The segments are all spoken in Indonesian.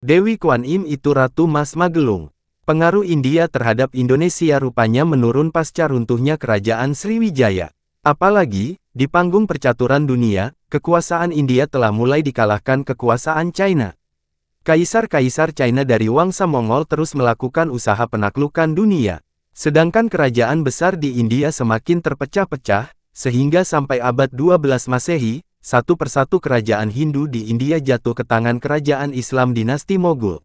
Dewi Kuan Im itu Ratu Mas Magelung. Pengaruh India terhadap Indonesia rupanya menurun pasca runtuhnya Kerajaan Sriwijaya. Apalagi, di panggung percaturan dunia, kekuasaan India telah mulai dikalahkan kekuasaan China. Kaisar-kaisar China dari Wangsa Mongol terus melakukan usaha penaklukan dunia. Sedangkan kerajaan besar di India semakin terpecah-pecah, sehingga sampai abad 12 Masehi, satu persatu kerajaan Hindu di India jatuh ke tangan kerajaan Islam dinasti Mogul.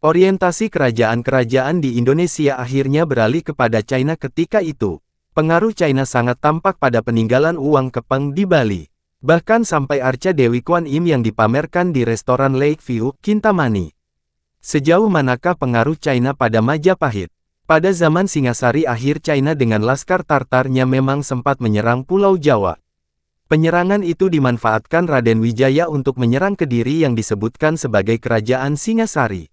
Orientasi kerajaan-kerajaan di Indonesia akhirnya beralih kepada China ketika itu. Pengaruh China sangat tampak pada peninggalan uang kepeng di Bali. Bahkan sampai arca Dewi Kuan Im yang dipamerkan di restoran Lakeview, Kintamani. Sejauh manakah pengaruh China pada Majapahit? Pada zaman Singasari akhir China dengan laskar Tartarnya memang sempat menyerang Pulau Jawa. Penyerangan itu dimanfaatkan Raden Wijaya untuk menyerang Kediri yang disebutkan sebagai Kerajaan Singasari.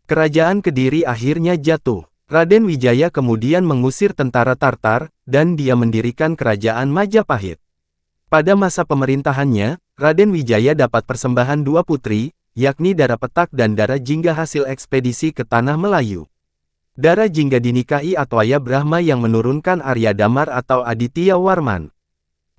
Kerajaan Kediri akhirnya jatuh. Raden Wijaya kemudian mengusir tentara Tartar, dan dia mendirikan Kerajaan Majapahit. Pada masa pemerintahannya, Raden Wijaya dapat persembahan dua putri, yakni Dara Petak dan Dara Jingga hasil ekspedisi ke Tanah Melayu. Dara Jingga dinikahi Atwaya Brahma yang menurunkan Arya Damar atau Aditya Warman.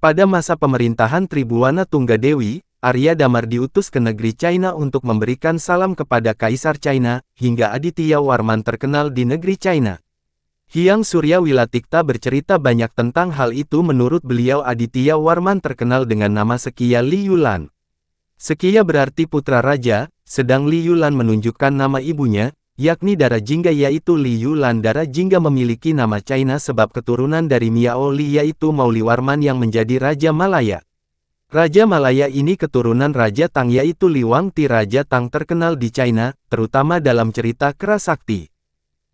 Pada masa pemerintahan Tribhuwana Tunggadewi, Arya Damar diutus ke negeri China untuk memberikan salam kepada Kaisar China, hingga Aditya Warman terkenal di negeri China. Hyang Surya Wilatikta bercerita banyak tentang hal itu. Menurut beliau Aditya Warman terkenal dengan nama Sekia Li Yulan. Sekia berarti putra raja, sedang Li Yulan menunjukkan nama ibunya, yakni Dara Jingga yaitu Li Yulan. Dara Jingga memiliki nama China sebab keturunan dari Miao Li yaitu Mauliwarman yang menjadi Raja Malaya. Raja Malaya ini keturunan Raja Tang yaitu Li Wangti. Raja Tang terkenal di China, terutama dalam cerita Kerasakti.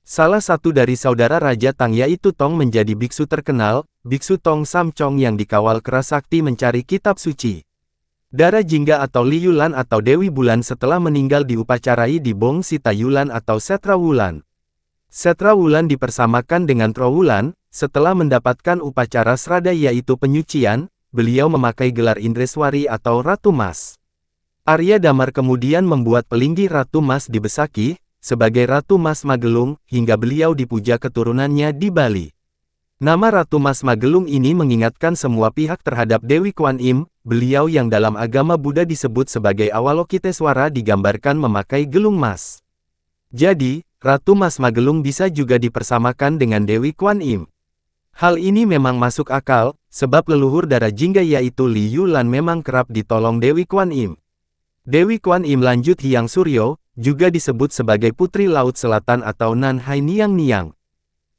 Salah satu dari saudara Raja Tang yaitu Tong menjadi biksu terkenal, Biksu Tong Samcong yang dikawal Kerasakti mencari kitab suci. Dara Jingga atau Li Yulan atau Dewi Bulan setelah meninggal diupacarai di Bong Sita Yulan atau Setra Wulan. Setra Wulan dipersamakan dengan Trowulan, setelah mendapatkan upacara srada yaitu penyucian, beliau memakai gelar Indreswari atau Ratu Mas. Arya Damar kemudian membuat pelinggi Ratu Mas di Besaki, sebagai Ratu Mas Magelung, hingga beliau dipuja keturunannya di Bali. Nama Ratu Mas Magelung ini mengingatkan semua pihak terhadap Dewi Kuan Im, beliau yang dalam agama Buddha disebut sebagai Awalokiteswara digambarkan memakai gelung mas. Jadi, Ratu Mas Magelung bisa juga dipersamakan dengan Dewi Kuan Im. Hal ini memang masuk akal, sebab leluhur Dara Jingga yaitu Li Yulan memang kerap ditolong Dewi Kuan Im. Dewi Kuan Im lanjut Hyang Suryo, juga disebut sebagai Putri Laut Selatan atau Nan Hai Niang Niang.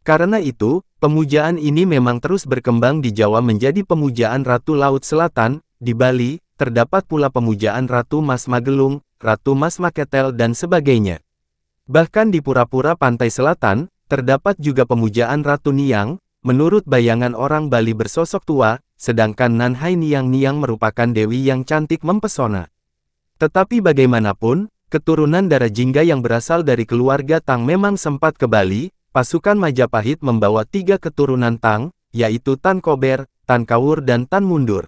Karena itu, pemujaan ini memang terus berkembang di Jawa menjadi pemujaan Ratu Laut Selatan. Di Bali, terdapat pula pemujaan Ratu Mas Magelung, Ratu Mas Maketel dan sebagainya. Bahkan di pura-pura pantai selatan, terdapat juga pemujaan Ratu Niang. Menurut bayangan orang Bali bersosok tua, sedangkan Nan Hai Niang Niang merupakan dewi yang cantik mempesona. Tetapi bagaimanapun, keturunan Dara Jingga yang berasal dari keluarga Tang memang sempat ke Bali. Pasukan Majapahit membawa 3 keturunan Tang, yaitu Tan Kober, Tan Kawur dan Tan Mundur.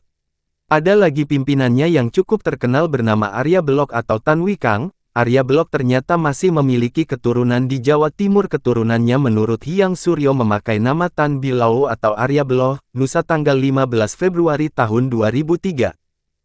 Ada lagi pimpinannya yang cukup terkenal bernama Arya Belok atau Tan Wikang. Arya Belok ternyata masih memiliki keturunan di Jawa Timur. Keturunannya menurut Hyang Suryo memakai nama Tan Bilao atau Arya Beloh, Nusa tanggal 15 Februari tahun 2003.